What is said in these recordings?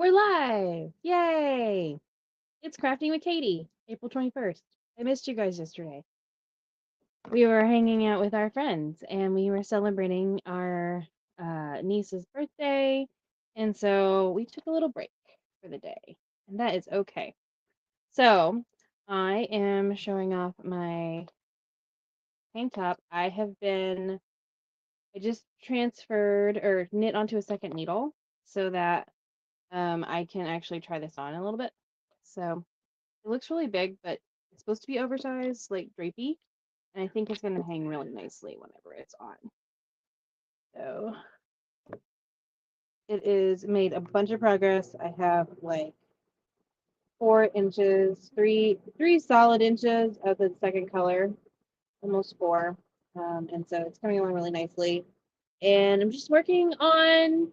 We're live! Yay! It's Crafting with Katy, April 21st. I missed you guys yesterday. We were hanging out with our friends and we were celebrating our niece's birthday. And so we took a little break for the day, and that is okay. So I am showing off my tank top. I just transferred or knit onto a second needle so that I can actually try this on a little bit. So it looks really big, but it's supposed to be oversized, like drapey, and I think it's going to hang really nicely whenever it's on. So it is made a bunch of progress. I have like 4 inches, three solid inches of the second color, almost four, and so it's coming along really nicely. And I'm just working on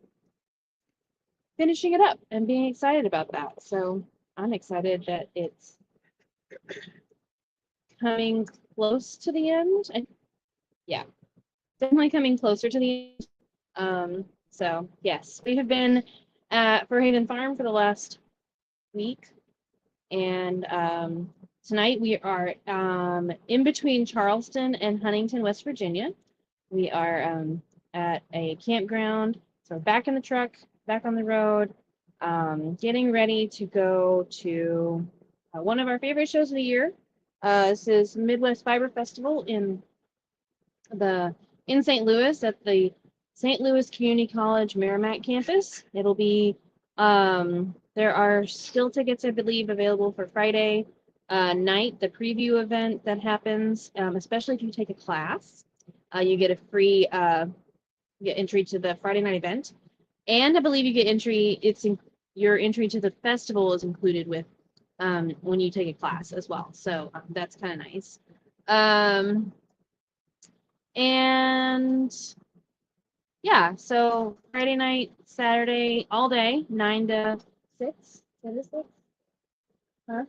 finishing it up and being excited about that. So I'm excited that it's coming close to the end. Yeah, definitely coming closer to the end. So yes, we have been at Fairhaven Farm for the last week, and tonight we are in between Charleston and Huntington, West Virginia. We are at a campground, so we're back in the truck, back on the road, getting ready to go to one of our favorite shows of the year. This is Midwest Fiber Festival in St. Louis at the St. Louis Community College Merrimack campus. There are still tickets, I believe, available for Friday night, the preview event that happens, especially if you take a class. You get a free get entry to the Friday night event, and I believe you get entry. Your entry to the festival is included with when you take a class as well. So that's kind of nice. And yeah, so Friday night, Saturday, all day, 9 to 6. 9 to 6? Huh?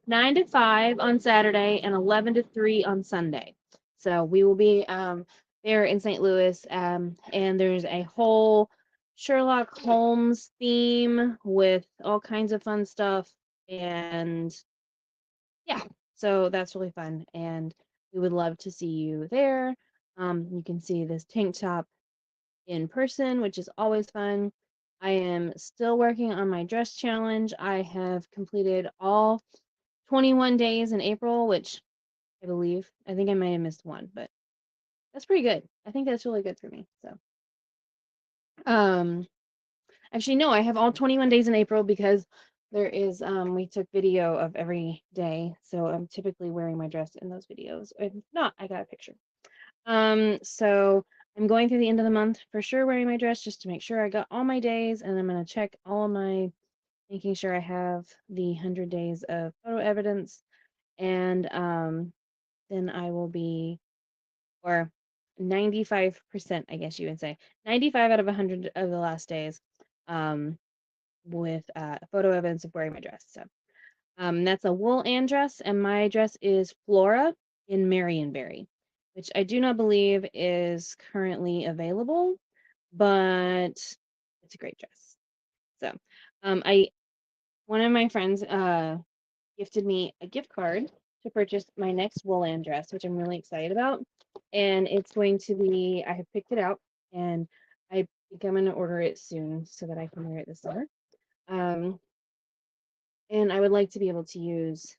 9 to 5 on Saturday and 11 to 3 on Sunday. So we will be there in St. Louis, and there's a whole Sherlock Holmes theme with all kinds of fun stuff. And yeah, so that's really fun. And we would love to see you there. You can see this tank top in person, which is always fun. I am still working on my dress challenge. I have completed all 21 days in April, which I think I might have missed one, but that's pretty good. I think that's really good for me. So, um, actually, no, I have all 21 days in April because we took video of every day. So I'm typically wearing my dress in those videos. If not, I got a picture. So I'm going through the end of the month for sure wearing my dress just to make sure I got all my days, and I'm going to check making sure I have the 100 days of photo evidence, and then I will be, or 95%, I guess you would say, 95 out of 100 of the last days, with photo evidence of wearing my dress. So that's a wool and dress, and my dress is Flora in Marionberry, which I do not believe is currently available, but it's a great dress. So, I one of my friends gifted me a gift card to purchase my next woolen dress, which I'm really excited about. And it's going to be, I have picked it out, and I think I'm going to order it soon so that I can wear it this summer. Um, and I would like to be able to use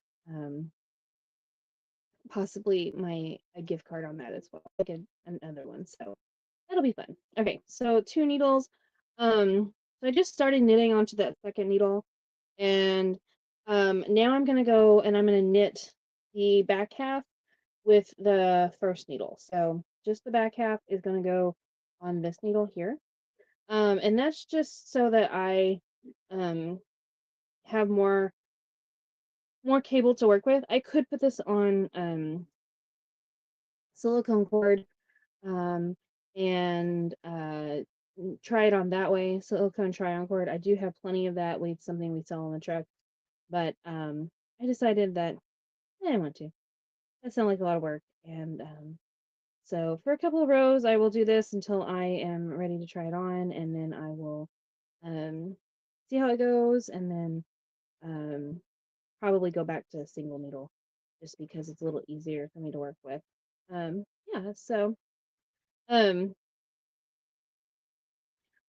possibly a gift card on that as well, like another one. So that'll be fun. Okay, so 2 needles. So I just started knitting onto that second needle, and now I'm gonna go and I'm gonna knit the back half with the first needle. So just the back half is gonna go on this needle here. And that's just so that I have more cable to work with. I could put this on silicone cord, um, and try it on that way. Silicone try-on cord. I do have plenty of that. It's something we sell on the truck, but I decided that I didn't want to. That sounded like a lot of work, and so for a couple of rows, I will do this until I am ready to try it on, and then I will see how it goes, and then probably go back to single needle just because it's a little easier for me to work with. Yeah, so um,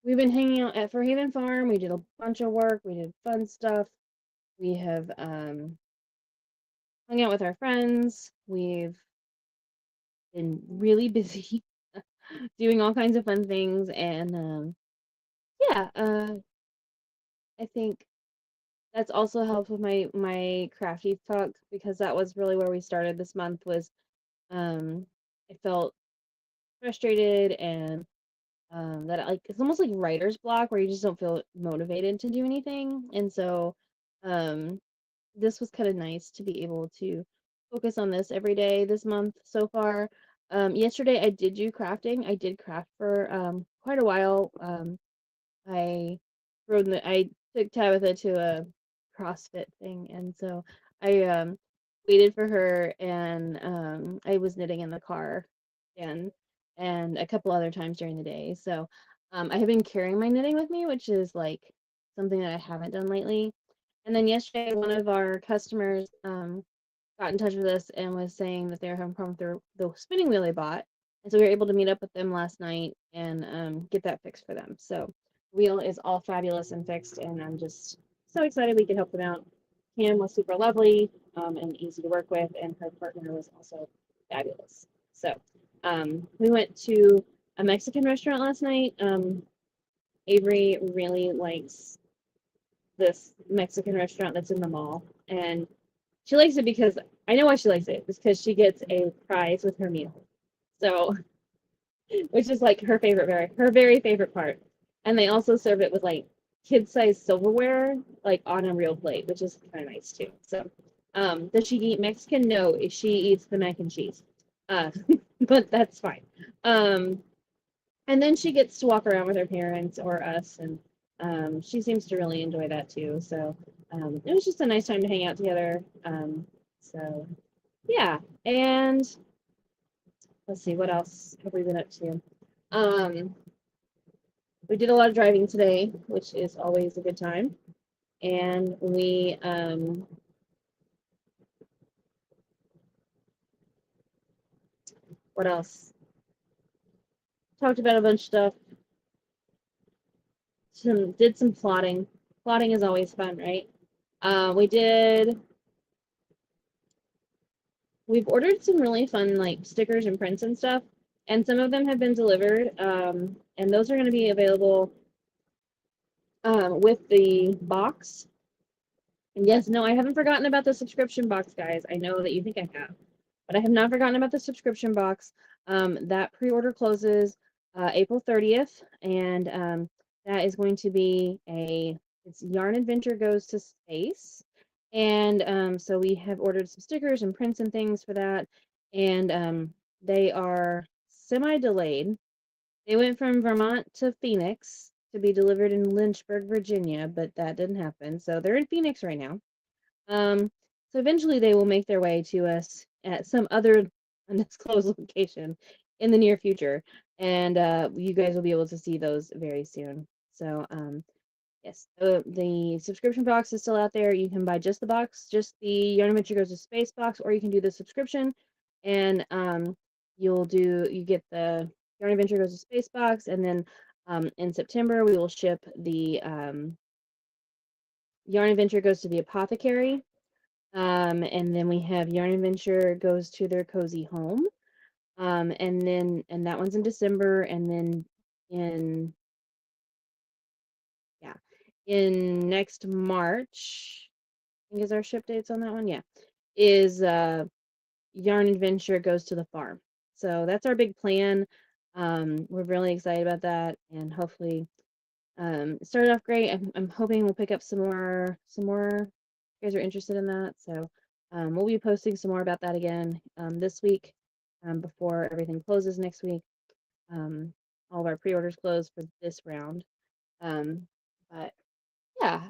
we've been hanging out at Fairhaven Farm. We did a bunch of work. We did fun stuff. We have hung out with our friends. We've been really busy doing all kinds of fun things, and yeah, I think that's also helped with my crafty talk because that was really where we started this month was I felt frustrated and that like it's almost like writer's block where you just don't feel motivated to do anything. And so um this was kind of nice to be able to focus on this every day this month so far. Yesterday I did do crafting. I did craft for quite a while. I I took Tabitha to a CrossFit thing, and so I waited for her, and I was knitting in the car, and a couple other times during the day. So I have been carrying my knitting with me, which is like something that I haven't done lately. And then yesterday, one of our customers got in touch with us and was saying that they were having a problem with the spinning wheel they bought. And so we were able to meet up with them last night and get that fixed for them. So the wheel is all fabulous and fixed, and I'm just so excited we could help them out. Kim was super lovely and easy to work with, and her partner was also fabulous. So we went to a Mexican restaurant last night. Avery really likes this Mexican restaurant that's in the mall, and she likes it because I know why she likes it. It's because she gets a prize with her meal. So, which is like her very favorite part. And they also serve it with like kid-sized silverware, like on a real plate, which is kind of nice too. So, does she eat Mexican? No, she eats the mac and cheese. Uh, but that's fine. Um, and then she gets to walk around with her parents or us, and she seems to really enjoy that too. So it was just a nice time to hang out together. So yeah, and let's see, what else have we been up to? Um, we did a lot of driving today, which is always a good time. And we what else? Talked about a bunch of stuff. Did some plotting. Plotting is always fun, right? We did We've ordered some really fun like stickers and prints and stuff, and some of them have been delivered. And those are going to be available with the box. And yes, no, I haven't forgotten about the subscription box, guys. I know that you think I have, but I have not forgotten about the subscription box. That pre-order closes April 30th, and that is going to be it's Yarn Adventure Goes to Space. And so we have ordered some stickers and prints and things for that, and they are semi-delayed. They went from Vermont to Phoenix to be delivered in Lynchburg, Virginia, but that didn't happen. So they're in Phoenix right now. So eventually they will make their way to us at some other undisclosed location in the near future, and you guys will be able to see those very soon. So yes, the subscription box is still out there. You can buy just the box, just the Yarn Adventure Goes to Space box, or you can do the subscription, and you get the Yarn Adventure Goes to Space box, and then in September we will ship the Yarn Adventure Goes to the Apothecary, and then we have Yarn Adventure Goes to Their Cozy Home, and that one's in December, and then in yeah, in next March, I think is our ship dates on that one. Yeah, is Yarn Adventure Goes to the Farm. So that's our big plan. We're really excited about that, and hopefully, it started off great. I'm hoping we'll pick up some more. You guys are interested in that, so we'll be posting some more about that again this week, before everything closes next week. All of our pre-orders close for this round. But yeah,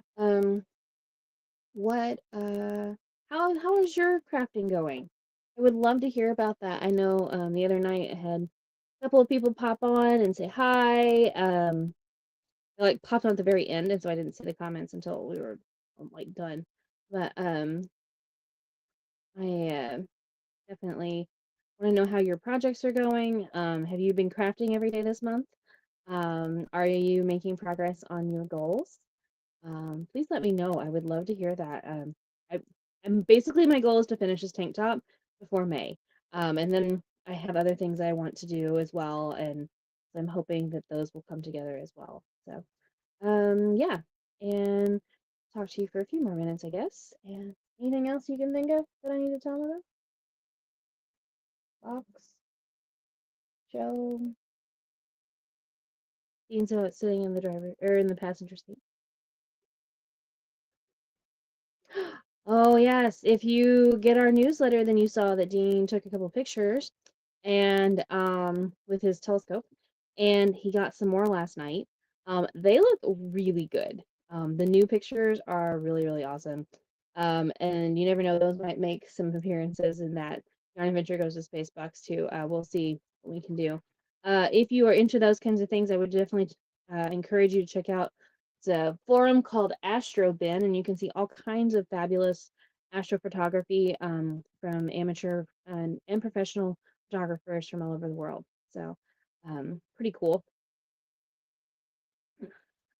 what how is your crafting going? I would love to hear about that. I know the other night I had a couple of people pop on and say hi. It like popped on at the very end, and so I didn't see the comments until we were like done. But I definitely want to know how your projects are going. Have you been crafting every day this month? Are you making progress on your goals? Please let me know. I would love to hear that. I, I'm basically my goal is to finish this tank top before May. And then I have other things I want to do as well, and I'm hoping that those will come together as well. So, yeah, and talk to you for a few more minutes, I guess. And anything else you can think of that I need to tell them about? Box, show, Dean's sitting in the driver or in the passenger seat. Oh, yes. If you get our newsletter, then you saw that Dean took a couple pictures and with his telescope, and he got some more last night. They look really good. The new pictures are really, really awesome. And you never know, those might make some appearances in that Yarn Adventure Goes to Space box too. We'll see what we can do. If you are into those kinds of things, I would definitely encourage you to check out it's a forum called AstroBin, and you can see all kinds of fabulous astrophotography from amateur and professional photographers from all over the world. So, pretty cool.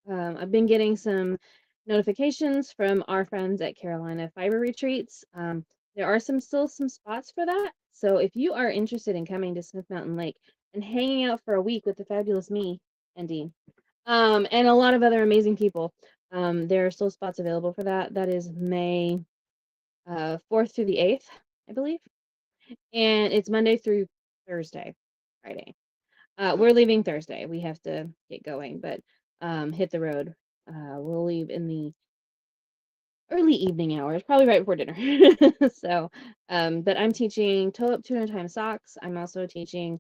I've been getting some notifications from our friends at Carolina Fiber Retreats. There are still some spots for that. So if you are interested in coming to Smith Mountain Lake and hanging out for a week with the fabulous me and Dean, and a lot of other amazing people, there are still spots available for that. That is May 4th through the 8th, I believe. And it's Monday through Thursday, Friday. We're leaving Thursday. We have to get going, but hit the road. We'll leave in the early evening hours, probably right before dinner. So, but I'm teaching toe up 200 times socks. I'm also teaching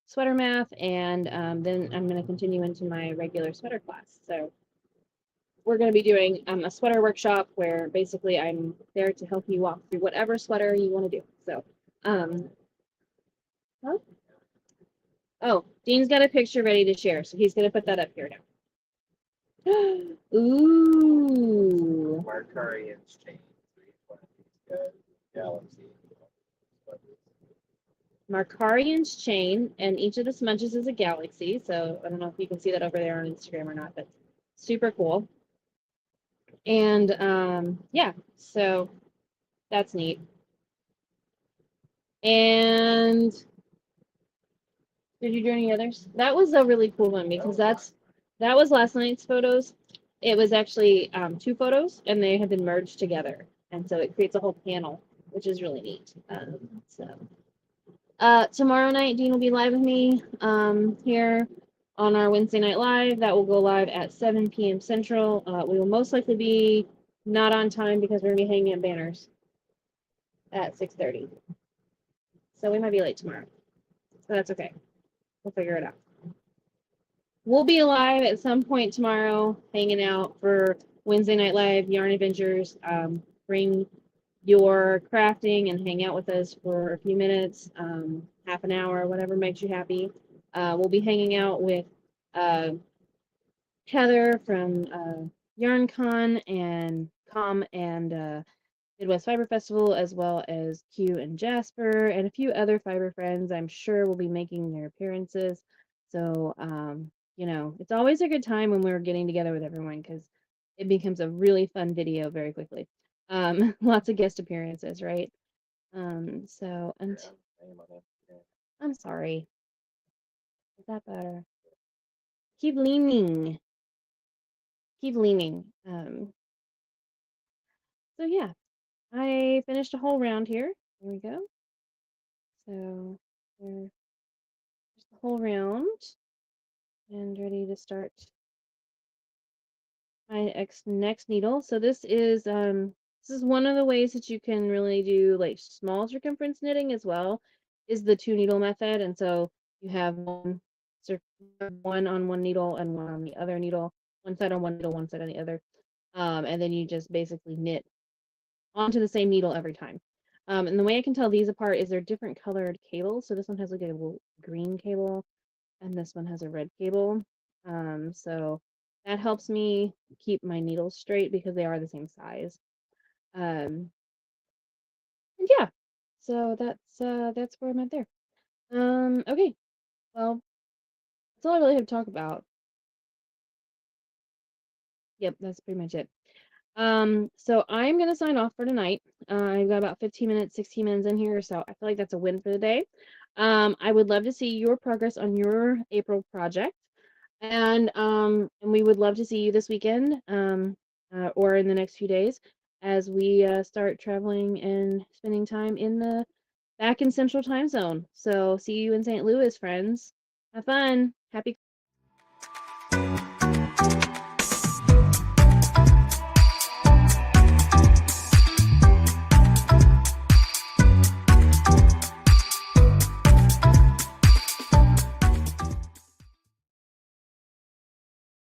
sweater math, and then I'm going to continue into my regular sweater class. So we're going to be doing a sweater workshop where basically I'm there to help you walk through whatever sweater you want to do. So, huh? Oh, Dean's got a picture ready to share, so he's going to put that up here now. Ooh. Markarian's chain. Galaxy. Markarian's chain, and each of the smudges is a galaxy. So I don't know if you can see that over there on Instagram or not, but super cool. And yeah, so that's neat. And did you do any others? That was a really cool one because that was last night's photos. It was actually 2 photos, and they have been merged together, and so it creates a whole panel, which is really neat. Tomorrow night, Dean will be live with me here on our Wednesday Night Live. That will go live at 7 p.m. Central. We will most likely be not on time because we're going to be hanging up banners at 6:30. So we might be late tomorrow. So that's okay. We'll figure it out. We'll be live at some point tomorrow, hanging out for Wednesday Night Live, Yarn Adventures. Bring your crafting and hang out with us for a few minutes, half an hour, whatever makes you happy. We'll be hanging out with Heather from YarnCon and Com and Midwest Fiber Festival, as well as Q and Jasper and a few other fiber friends I'm sure will be making their appearances. So, you know, it's always a good time when we're getting together with everyone because it becomes a really fun video very quickly. Lots of guest appearances, right? So, and I'm sorry. Is that better? Keep leaning. Keep leaning. So yeah, I finished a whole round here. There we go. So there's the whole round and ready to start my next needle. So this is one of the ways that you can really do like small circumference knitting as well, is the 2 needle method. And so you have one on one needle and one on the other needle, one side on one needle, one side on the other. And then you just basically knit onto the same needle every time. And the way I can tell these apart is they're different colored cables. So this one has like a little green cable and this one has a red cable. So that helps me keep my needles straight because they are the same size. Um, and yeah, so that's where I'm at there. Okay, well, that's all I really have to talk about. Yep, that's pretty much it. So I'm gonna sign off for tonight. I've got about 15 minutes, 16 minutes in here, so I feel like that's a win for the day. I would love to see your progress on your April project, and we would love to see you this weekend, or in the next few days, as we start traveling and spending time back in Central Time Zone. So see you in St. Louis, friends. Have fun. Happy